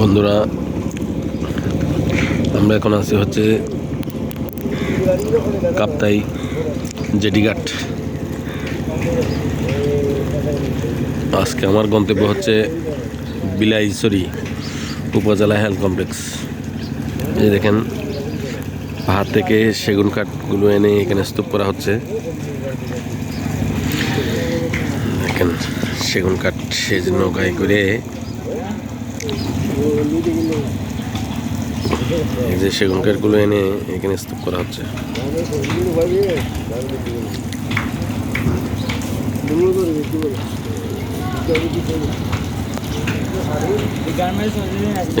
বন্ধুরা, আমরা এখন আছি হচ্ছে কাপ্তাই জেটিঘাট। আজকে আমার গন্তব্য হচ্ছে বিলাইছড়ি উপজেলা হেলথ কমপ্লেক্স। এই দেখেন, পাহাড় থেকে সেগুন কাঠগুলো এনে এখানে স্তূপ করা হচ্ছে। দেখেন, সেগুন কাঠ সেই নৌকায় করে এই যে সেগুন কাঠগুলো এনে এখানে স্তূপ করা হচ্ছে।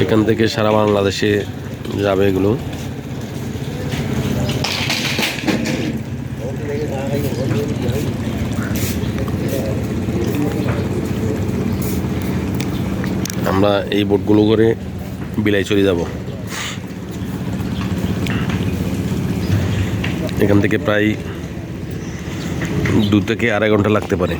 এখান থেকে সারা বাংলাদেশে যাবে এগুলো। আমরা এই বোটগুলো করে বিলাইছড়ি যাব। এখান থেকে প্রায় 2 থেকে 2.5 ঘন্টা লাগতে পারে।